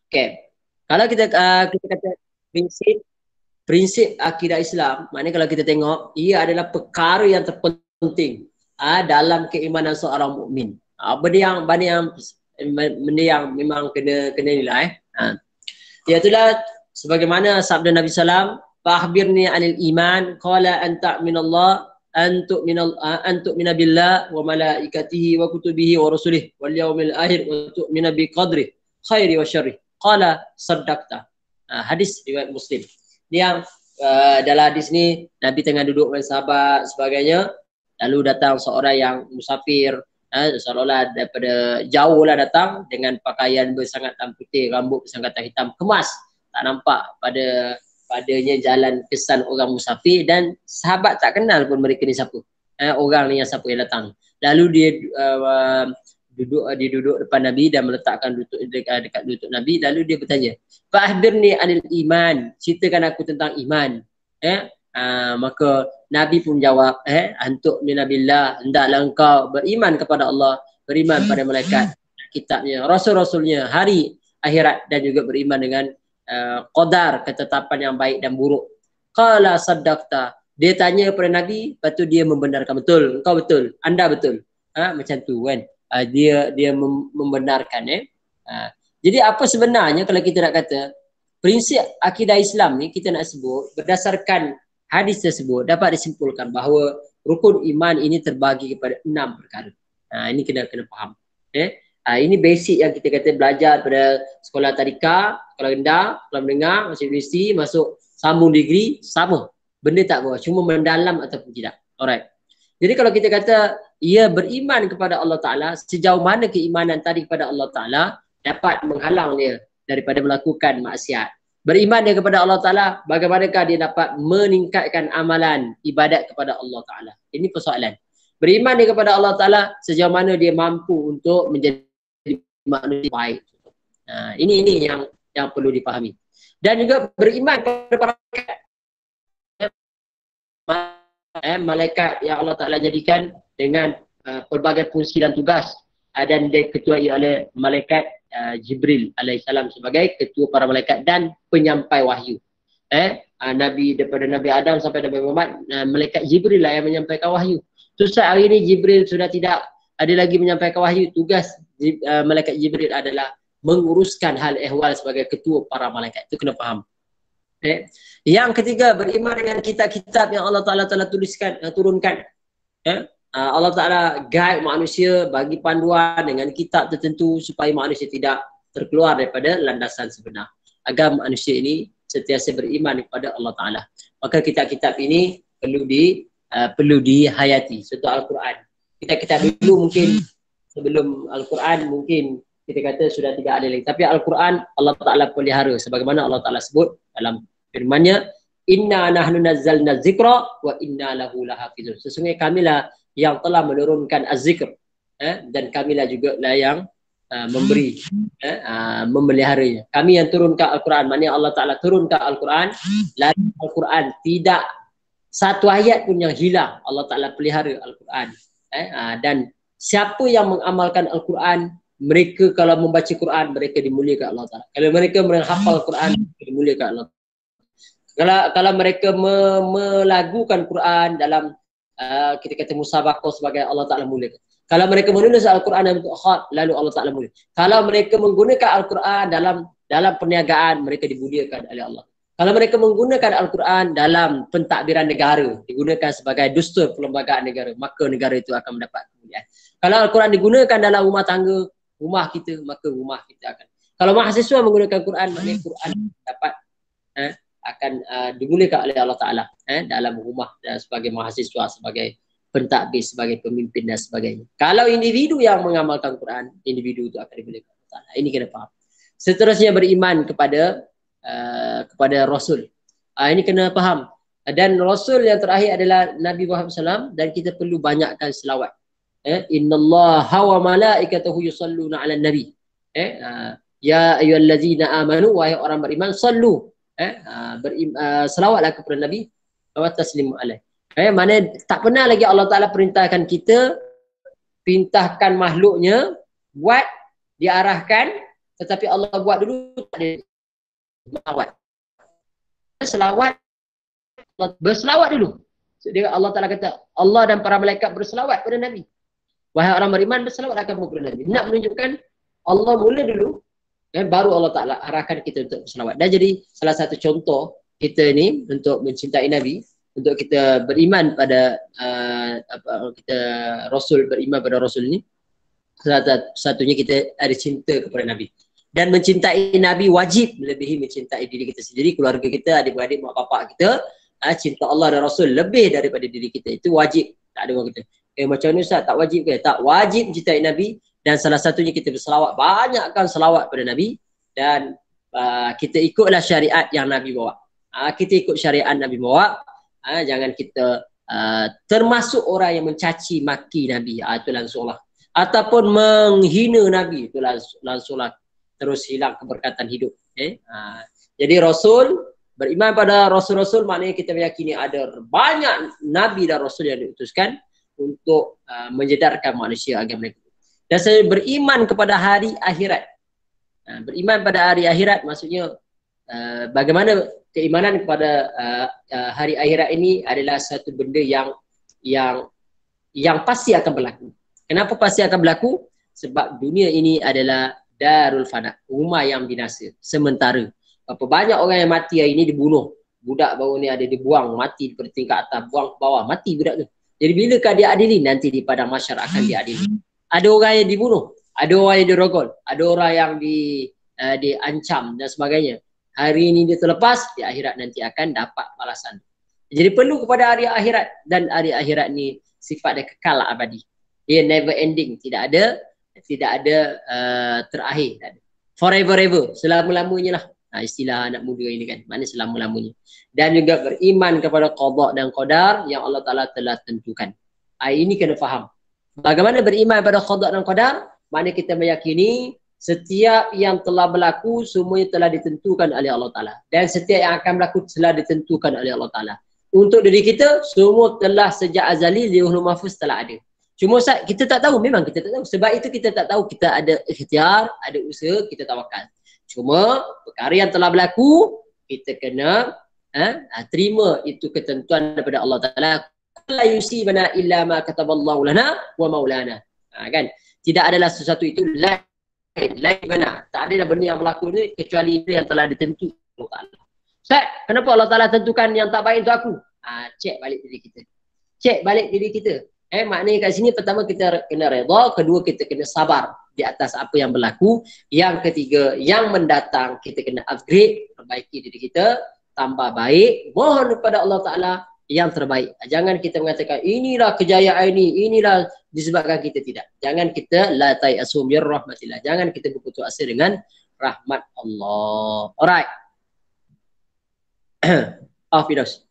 Okay. Kalau kita kata prinsip akidah Islam, maknanya kalau kita tengok, ia adalah perkara yang terpenting dalam keimanan seorang mukmin. Benda yang memang kena nilai. Iaitulah sebagaimana sabda Nabi sallam, "Fa'akhbirni 'anil iman." Qala an ta'minallah an tu'mina billah wa malaikatihi wa kutubihi wa rusulihi wal yawmil akhir wa tu'mina bi qadri khairi wa syarri. Qala saddaqta. Hadis riwayat Muslim. Yang dalam hadis ni Nabi tengah duduk dengan sahabat sebagainya, lalu datang seorang yang musafir, seolah-olah daripada jauh lah datang dengan pakaian bersangatan putih, rambut bersangatan hitam, kemas, tak nampak padanya jalan kesan orang musafir, dan sahabat tak kenal pun mereka ni siapa, orang ni yang siapa yang datang. Lalu dia duduk depan Nabi dan meletakkan lutut dekat lutut Nabi, lalu dia bertanya, "Fa'akhbirni 'anil iman." Ceritakan aku tentang iman. Maka Nabi pun jawab, "Antuk minabillah." Hendaklah engkau beriman kepada Allah, beriman pada malaikat, kitabnya, rasul-rasulnya, hari akhirat, dan juga beriman dengan qadar, ketetapan yang baik dan buruk. Qala saddaqta. Dia tanya kepada Nabi, lepas tu dia membenarkan, betul, engkau betul, anda betul. Macam tu kan. Dia membenarkan. Jadi apa sebenarnya kalau kita nak kata prinsip akidah Islam ni, kita nak sebut berdasarkan hadis tersebut dapat disimpulkan bahawa rukun iman ini terbagi kepada 6 perkara. Ini kena faham. Ini basic yang kita kata belajar pada sekolah tadika, sekolah rendah, sekolah menengah, masuk universiti, masuk sambung degree, sama. Benda tak berubah, cuma mendalam ataupun tidak. Alright. Jadi kalau kita kata ia beriman kepada Allah Ta'ala, sejauh mana keimanan tadi kepada Allah Ta'ala dapat menghalang dia daripada melakukan maksiat. Beriman dia kepada Allah Ta'ala, bagaimanakah dia dapat meningkatkan amalan ibadat kepada Allah Ta'ala. Ini persoalan. Beriman dia kepada Allah Ta'ala, sejauh mana dia mampu untuk menjadi manusia baik. Ini yang perlu dipahami. Dan juga beriman kepada para malaikat yang Allah Ta'ala jadikan dengan pelbagai fungsi dan tugas, dan diketuai oleh malaikat Jibril alaihissalam sebagai ketua para malaikat dan penyampai wahyu. Nabi, daripada Nabi Adam sampai Nabi Muhammad, malaikat Jibril lah yang menyampaikan wahyu. Terus hari ini Jibril sudah tidak ada lagi menyampaikan wahyu. Tugas malaikat Jibril adalah menguruskan hal ehwal sebagai ketua para malaikat. Itu kena faham. Yang ketiga, beriman dengan kitab-kitab yang Allah Ta'ala telah turunkan. Allah Ta'ala guide manusia, bagi panduan dengan kitab tertentu supaya manusia tidak terkeluar daripada landasan sebenar, agar manusia ini sentiasa beriman kepada Allah Ta'ala. Maka kitab-kitab ini perlu dihayati. Contoh Al-Quran. Kitab-kitab dulu mungkin sebelum Al-Quran mungkin kita kata sudah tidak ada lagi. Tapi Al-Quran Allah Ta'ala pelihara, sebagaimana Allah Ta'ala sebut dalam firman-Nya, "Inna nahnu nazzalna dzikra wa inna lahu lahafizun." Sesungguhnya kamilah yang telah menurunkan az-zikr, dan kamilah juga lah yang memberi, memeliharanya. Kami yang turunkan Al-Quran, maknanya Allah Ta'ala turunkan Al-Quran, lalu Al-Quran tidak satu ayat pun yang hilang. Allah Ta'ala pelihara Al-Quran. Dan siapa yang mengamalkan Al-Quran, mereka kalau membaca Quran, mereka dimuliakan Allah Ta'ala. Kalau mereka menghafal Quran, mereka dimuliakan Allah Ta'ala. Kalau mereka melagukan Quran dalam kita kata musabaqah sebagai, Allah Ta'ala muliakan. Kalau mereka menulis Al-Quran dalam bentuk khat, lalu Allah Ta'ala mulia. Kalau mereka menggunakan Al-Quran dalam perniagaan, mereka dimuliakan oleh Allah. Kalau mereka menggunakan Al-Quran dalam pentadbiran negara, digunakan sebagai dustur perlembagaan negara, maka negara itu akan mendapat kemuliaan. Kalau Al-Quran digunakan dalam rumah tangga, rumah kita, maka rumah kita akan. Kalau mahasiswa menggunakan Quran, maknanya Quran dapat akan dimuliakan oleh Allah Ta'ala dalam rumah, sebagai mahasiswa, sebagai pentadbir, sebagai pemimpin dan sebagainya. Kalau individu yang mengamalkan Quran, individu itu akan dimuliakan Allah Ta'ala. Ini kena faham. Seterusnya beriman kepada Rasul. Ini kena faham. Dan Rasul yang terakhir adalah Nabi Muhammad SAW, dan kita perlu banyakkan selawat. Innallaha wa malaikatahu yusalluna 'alan nabi. Ya ayyuhallazina amanu, wahai orang beriman, sallu. Selawatlah kepada Nabi wa taslimu alaihi. Mana tak pernah lagi Allah Ta'ala perintahkan makhluknya buat, diarahkan Tetapi Allah buat dulu tak ada selawat. Selawat, berselawat dulu. So, Allah Ta'ala kata, Allah dan para malaikat berselawat pada Nabi. Wahai orang beriman, berselawat akan kepada Nabi. Nak menunjukkan Allah mula dulu, baru Allah Ta'ala arahkan kita untuk berselawat. Dan jadi salah satu contoh kita ni untuk mencintai Nabi, untuk kita beriman pada kita Rasul, beriman pada Rasul ni, satunya kita ada cinta kepada Nabi. Dan mencintai Nabi wajib melebihi mencintai diri kita sendiri, keluarga kita, adik-beradik, mak bapak kita. Cinta Allah dan Rasul lebih daripada diri kita. Itu wajib. Tak ada orang kata, macam ni Ustaz, tak wajib ke? Tak, wajib mencintai Nabi. Dan salah satunya kita berselawat, banyakkan selawat pada Nabi. Dan kita ikutlah syariat yang Nabi bawa. Kita ikut syariat Nabi bawa. Jangan kita termasuk orang yang mencaci maki Nabi. Itu langsunglah. Ataupun menghina Nabi. Itu langsunglah terus hilang keberkatan hidup. Jadi Rasul, beriman pada Rasul-Rasul maknanya kita meyakini ada banyak Nabi dan Rasul yang diutuskan untuk menjedarkan manusia agar mereka. Dan saya beriman kepada hari akhirat. Beriman pada hari akhirat maksudnya bagaimana keimanan kepada hari akhirat ini adalah satu benda yang pasti akan berlaku. Kenapa pasti akan berlaku? Sebab dunia ini adalah darul fana, rumah yang binasa, sementara. Berapa banyak orang yang mati hari ini dibunuh. Budak baru ni ada dibuang, mati di tingkat atas, buang ke bawah, mati budak tu. Jadi bilakah dia adili? Nanti di padang mahsyar akan diadili. Ada orang yang dibunuh, ada orang yang dirogol, ada orang yang diancam dan sebagainya. Hari ini dia terlepas, di akhirat nanti akan dapat balasan. Jadi perlu kepada hari akhirat, dan hari akhirat ni sifat dia kekal abadi. Dia never ending, tidak ada terakhir. Tak ada. Forever ever, selama-lamanya lah. Istilah anak muda ini kan, mana selama-lamanya. Dan juga beriman kepada qada dan qadar yang Allah Ta'ala telah tentukan. Ini kena faham. Bagaimana beriman pada qada dan qadar? Mana kita meyakini setiap yang telah berlaku semuanya telah ditentukan oleh Allah Ta'ala. Dan setiap yang akan berlaku telah ditentukan oleh Allah Ta'ala. Untuk diri kita, semua telah sejak azali, Lauhul Mahfuz telah ada. Cuma Ustaz, kita tak tahu. Memang kita tak tahu. Sebab itu kita tak tahu. Kita ada ikhtiar, ada usaha, kita tawakal. Cuma perkara yang telah berlaku, kita kena terima itu ketentuan daripada Allah Ta'ala. La yusibana illa ma kataballahu lana wa maulana. Kan? Tidak adalah sesuatu itu lain benar. Tak ada benda yang berlaku ni kecuali itu yang telah ditentukan Allah Ta'ala. Ustaz, kenapa Allah Ta'ala tentukan yang tak baik untuk aku? Cek balik diri kita. Cek balik diri kita. Maknanya kat sini pertama kita kena redha, kedua kita kena sabar di atas apa yang berlaku. Yang ketiga, yang mendatang kita kena upgrade, perbaiki diri kita, tambah baik, mohon kepada Allah Ta'ala yang terbaik. Jangan kita mengatakan inilah kejayaan inilah disebabkan kita, tidak. Jangan kita la ta'asu mir rahmatillah. Jangan kita berputus asa dengan rahmat Allah. Alright. Fidos.